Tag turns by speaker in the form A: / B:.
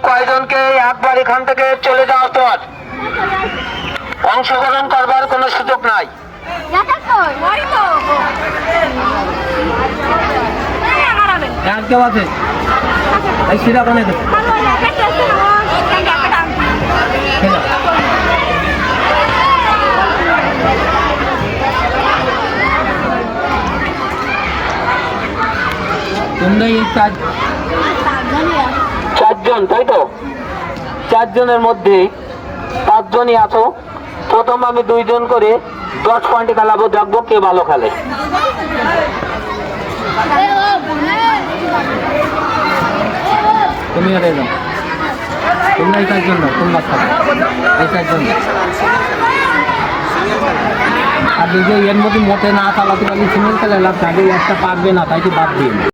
A: কয়জনকে একবার এখান থেকে চলে যাওয়ার পর অংশগ্রহণ করবার কোনো সুযোগ নাই।
B: কেউ আছে এই সিরা বানিয়ে দেবে তোমরা এই
A: চারজন, তাই তো? চারজনের মধ্যে পাঁচজনই আছো। প্রথম আমি 2 জন করে 10 পয়েন্টে খেলাবো, দেখবো কে ভালো খেলে।
B: তুমি আর এজন তোমরা এই চারজন না, তোমরা এই চারজন। আর যদি এর মধ্যে মোটে না চালাতে পারলে সিঙ্গেল খেলে লাভ থাকে, একটা পারবে না, তাই কি বাদ দিন।